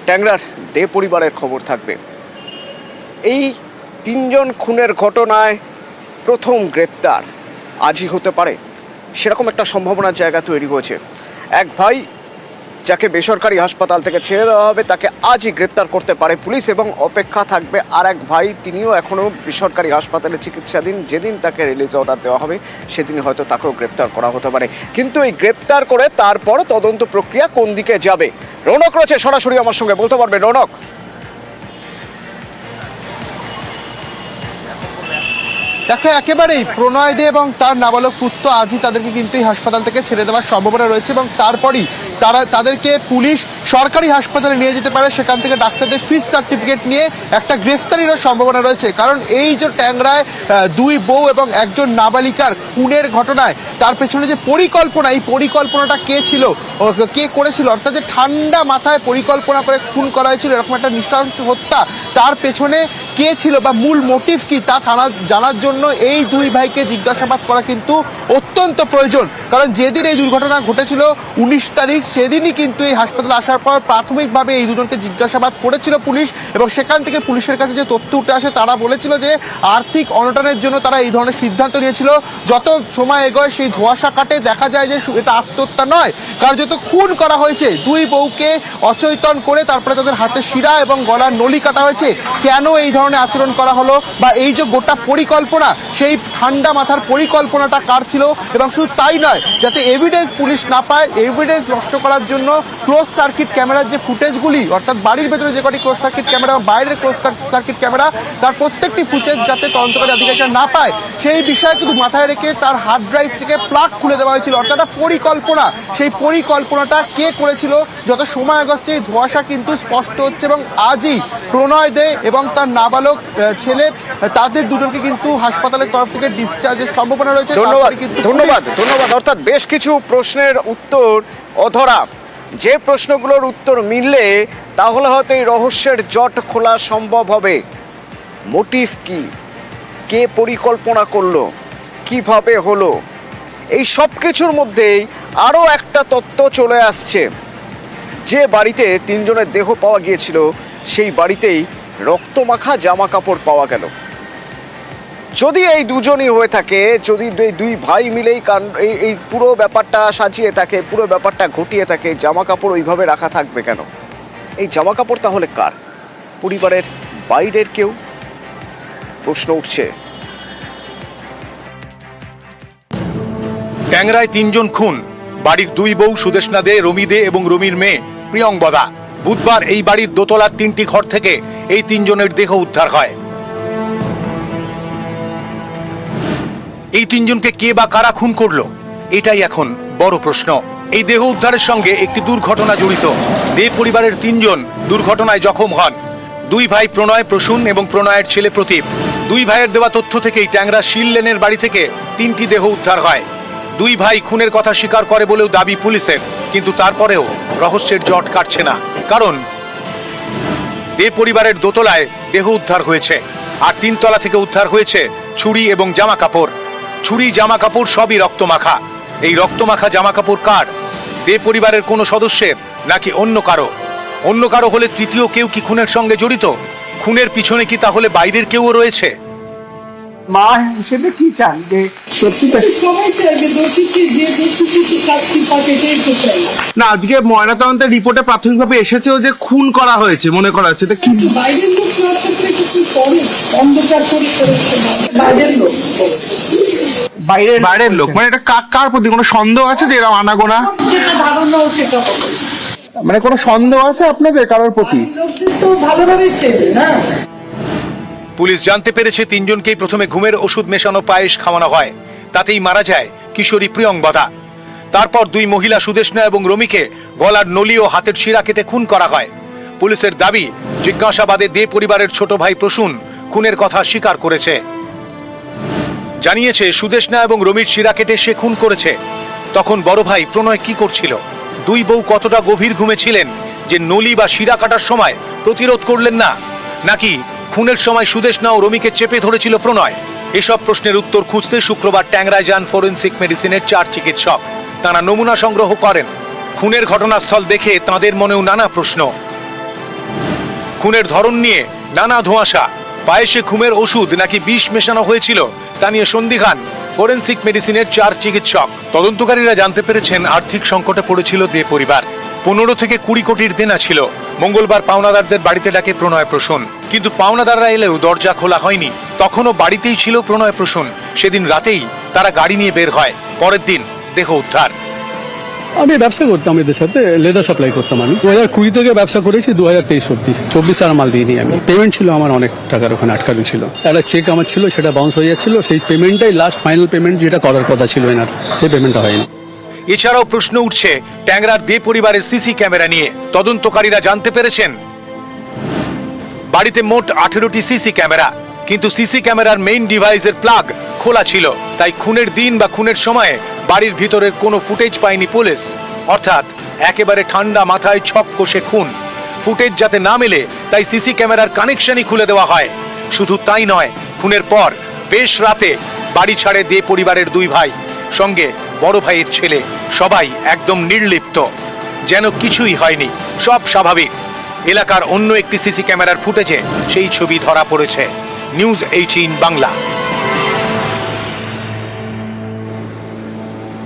ট্যাংরার দে পরিবারের খবর থাকবে। এই তিনজন খুনের ঘটনায় প্রথম গ্রেপ্তার আজই হতে পারে, সেরকম একটা সম্ভাবনার জায়গা তৈরি হয়েছে। এক ভাই যাকে বেসরকারি হাসপাতাল থেকে ছেড়ে দেওয়া হবে তাকে আজই গ্রেপ্তার করতে পারে পুলিশ, এবং অপেক্ষা থাকবে আর এক ভাই, তিনিও এখনও বেসরকারি হাসপাতালে চিকিৎসাধীন। যেদিন তাকে রিলিজ অর্ডার দেওয়া হবে সেদিন হয়তো তাকেও গ্রেপ্তার করা হতে পারে। কিন্তু এই গ্রেপ্তার করে তারপর তদন্ত প্রক্রিয়া কোন দিকে যাবে, রৌনক রয়েছে সরাসরি আমার সঙ্গে, বলতে পারবে রৌনক? দেখো, একেবারেই প্রণয় দে এবং তার নাবালক পুত্র আজই তাদেরকে কিন্তু এই হাসপাতাল থেকে ছেড়ে দেওয়ার সম্ভাবনা রয়েছে, এবং তারপরই তাদেরকে পুলিশ সরকারি হাসপাতালে নিয়ে যেতে পারে। সেখান থেকে ডাক্তারদের ফিস সার্টিফিকেট নিয়ে একটা গ্রেফতারিরও সম্ভাবনা রয়েছে। কারণ এই যে ট্যাংরায় দুই বউ এবং একজন নাবালিকার খুনের ঘটনায় তার পেছনে যে পরিকল্পনা, এই পরিকল্পনাটা কে ছিল, কে করেছিল, অর্থাৎ যে ঠান্ডা মাথায় পরিকল্পনা করে খুন করা হয়েছিল এরকম একটা নৃশংস হত্যা, তার পেছনে কে ছিল বা মূল মোটিভ কি তা জানার জন্য এই দুই ভাইকে জিজ্ঞাসাবাদ করা কিন্তু অত্যন্ত প্রয়োজন। কারণ যেদিন এই দুর্ঘটনা ঘটেছিল 19 তারিখ, সেদিনই কিন্তু এই হাসপাতালে আসার পর প্রাথমিকভাবে এই দুজনকে জিজ্ঞাসাবাদ করেছিল পুলিশ, এবং সেখান থেকে পুলিশের কাছে যে তথ্য উঠে আসে তারা বলেছিল যে আর্থিক অনটনের জন্য তারা এই ধরনের সিদ্ধান্ত নিয়েছিল। যত সময় এগোয় সেই ধোঁয়াশা কাটে, দেখা যায় যে এটা আত্মহত্যা নয়, কার্যত খুন করা হয়েছে। দুই বউকে অচেতন করে তারপরে তাদের হাতের শিরা এবং গলার নলি কাটা হয়েছে। কেন এই ধরনের আচরণ করা হলো বা এই যে গোটা পরিকল্পনা, সেই ঠান্ডা মাথার পরিকল্পনাটা কার ছিল? এবং শুধু তাই নয়, যাতে এভিডেন্স পুলিশ না পায়, এভিডেন্স নষ্ট করার জন্য ক্লোজ সার্কিট ক্যামেরার যে ফুটেজগুলি, অর্থাৎ বাড়ির ভেতরে যে কটি ক্লোজ সার্কিট ক্যামেরা এবং বাইরের ক্লোজ সার্কিট ক্যামেরা, তার প্রত্যেকটি ফুটেজ যাতে তদন্তকারী আধিকারিকরা না পায় সেই বিষয়ে কিন্তু মাথায় রেখে তার হার্ড ড্রাইভ থেকে প্লাগ খুলে দেওয়া হয়েছিল। অর্থাৎ পরিকল্পনা, সেই পরিকল্পনাটা কে করেছিল যত সময় আগাচ্ছে এই ধোঁয়াশা কিন্তু স্পষ্ট হচ্ছে। এবং আজই প্রণয় দে এবং তার নাবালক ছেলে, তাদের দুজনকে কিন্তু হাসপাতালের তরফ থেকে ডিসচার্জের সম্ভাবনা রয়েছে। ধন্যবাদ। অর্থাৎ বেশ কিছু প্রশ্নের উত্তর অধরা, যে প্রশ্নগুলোর উত্তর মিললে তাহলে হয়তো এই রহস্যের জট খোলা সম্ভব হবে। মোটিভ কি, কে পরিকল্পনা করলো, কিভাবে হলো, এই সব কিছুর মধ্যেই আরও একটা তথ্য চলে আসছে। যে বাড়িতে তিনজনের দেহ পাওয়া গিয়েছিল সেই বাড়িতেই রক্তমাখা জামা কাপড় পাওয়া গেল। যদি এই দুজনই হয়ে থাকে, যদি দুই ভাই মিলেই এই পুরো ব্যাপারটা সাজিয়ে থাকে, পুরো ব্যাপারটা ঘটিয়ে থাকে, জামা কাপড় ওইভাবে রাখা থাকবে কেন? এই জামা কাপড় তাহলে কার? পরিবারের বাইরের কেউ? প্রশ্ন উঠছে। ট্যাংরায় তিনজন খুন, বাড়ির দুই বউ সুদেষ্ণা দে, রমি দে এবং রমির মেয়ে প্রিয়ংবদা। বুধবার এই বাড়ির দোতলার 3টি ঘর থেকে এই তিনজনের দেহ উদ্ধার হয়। এই তিনজনকে কে বা কারা খুন করলো, এটাই এখন বড় প্রশ্ন। এই দেহ উদ্ধারের সঙ্গে একটি দুর্ঘটনা জড়িত। দে পরিবারের তিনজন দুর্ঘটনায় জখম হন। দুই ভাই প্রণয়, প্রসূন এবং প্রণয়ের ছেলে প্রতীপ। দুই ভাইয়ের দেওয়া তথ্য থেকেই ট্যাংরা শিল লেনের বাড়ি থেকে 3টি দেহ উদ্ধার হয়। দুই ভাই খুনের কথা স্বীকার করে বলেও দাবি পুলিশের, কিন্তু তারপরেও রহস্যের জট কাটছে না। কারণ দে পরিবারের দোতলায় দেহ উদ্ধার হয়েছে, আর 3 তলা থেকে উদ্ধার হয়েছে ছুরি এবং জামা কাপড়। ছুরি, জামা কাপড় সবই রক্তমাখা। এই রক্তমাখা জামা কাপড় কার? দে পরিবারের কোনো সদস্যের, নাকি অন্য কারো? অন্য কারো হলে তৃতীয় কেউ কি খুনের সঙ্গে জড়িত? খুনের পিছনে কি তাহলে বাইরের কেউ রয়েছে? মা হিসেবে কি চান যে না, আজকে ময়নাতদন্তের রিপোর্টে প্রাথমিকভাবে এসেছেও যে খুন করা হয়েছে মনে করা হচ্ছে। কিন্তু বাইরের লোক কিছু করে অন্ধকার করে বাইরের লোক মানে এটা কার প্রতি কোনো সন্দেহ আছে যে এরা আনাগোনা? যেটা ধারণা হচ্ছে মানে কোনো সন্দেহ আছে আপনাদের কারোর প্রতি? তো ভালোভাবে চেনে না। পুলিশ জানতে পেরেছে তিনজনকেই প্রথমে ঘুমের ওষুধ মেশানো পায়েস খাওয়ানো হয়, তাতেই মারা যায় কিশোরী প্রিয়ংবদা। তারপর দুই মহিলা সুদেষ্ণা এবং রমিকে গলার নলি ও হাতের শিরা কেটে খুন করা হয়। পুলিশের দাবি, জিজ্ঞাসাবাদে দে পরিবারের ছোট ভাই প্রসূন খুনের কথা স্বীকার করেছে। জানিয়েছে সুদেষ্ণা এবং রমির শিরা কেটে সে খুন করেছে। তখন বড় ভাই প্রণয় কি করছিল? দুই বউ কতটা গভীর ঘুমে ছিলেন যে নলি বা শিরা কাটার সময় প্রতিরোধ করলেন না? নাকি খুনের সময় সুদেষ্ণা ও রমিকে চেপে ধরেছিল প্রণয়? এসব প্রশ্নের উত্তর খুঁজতে শুক্রবার ট্যাংরায় যান ফরেন্সিক মেডিসিনের 4 চিকিৎসক। তারা নমুনা সংগ্রহ করেন। খুনের ঘটনাস্থল দেখে তাঁদের মনেও নানা প্রশ্ন। খুনের ধরন নিয়ে নানা ধোঁয়াশা। পায়েসে ঘুমের ওষুধ নাকি বিষ মেশানো হয়েছিল তা নিয়ে সন্দিহান ফরেনসিক মেডিসিনের 4 চিকিৎসক। তদন্তকারীরা জানতে পেরেছেন আর্থিক সংকটে পড়েছিল দে পরিবার। 15 থেকে 20 কোটির দেনা ছিল। মঙ্গলবার পাওনাদারদের বাড়িতে ডাকে প্রণয় প্রসূন, কিন্তু পাওনাদাররা এলেও দরজা খোলা হয়নি। তখনও বাড়িতেই ছিল প্রণয় প্রসূন। সেদিন রাতেই তারা গাড়ি নিয়ে বের হয়। পরের দিন দেহ উদ্ধার। আমি ব্যবসা করতাম এদের সাথে, লেদার সাপ্লাই করতাম। আমি 2020 থেকে ব্যবসা করেছি 2023 অব্দি। 24 আর মাল দিইনি আমি। পেমেন্ট ছিল আমার অনেক টাকার ওখানে আটকানো ছিল। একটা চেক আমার ছিল, সেটা বাউন্স হয়ে যাচ্ছিল। সেই পেমেন্টটাই লাস্ট ফাইনাল পেমেন্ট যেটা করার কথা ছিল এনার, সেই পেমেন্টটা হয়নি। এছাড়াও প্রশ্ন উঠছে ট্যাংরার দে পরিবারের সিসি ক্যামেরা নিয়ে। তদন্তকারীরা জানতে পেরেছেন বাড়িতে মোট 18টি সিসি ক্যামেরা, কিন্তু সিসি ক্যামেরার মেইন ডিভাইসের প্লাগ খোলা ছিল। তাই খুনের দিন বা খুনের সময়ে বাড়ির ভিতরের কোনো ফুটেজ পায়নি পুলিশ। অর্থাৎ একেবারে ঠান্ডা মাথায় ছক কষে খুন। ফুটেজ যাতে না মেলে তাই সিসি ক্যামেরার কানেকশনই খুলে দেওয়া হয়। শুধু তাই নয়, খুনের পর বেশ রাতে বাড়ি ছাড়ে দে পরিবারের 2 ভাই, সঙ্গে বড় ভাইয়ের ছেলে। সবাই একদম নির্লিপ্ত, যেন কিছুই হয়নি, সব স্বাভাবিক। এলাকার অন্য একটি সিসি ক্যামেরার ফুটেজে সেই ছবি ধরা পড়েছে। নিউজ 18 বাংলা।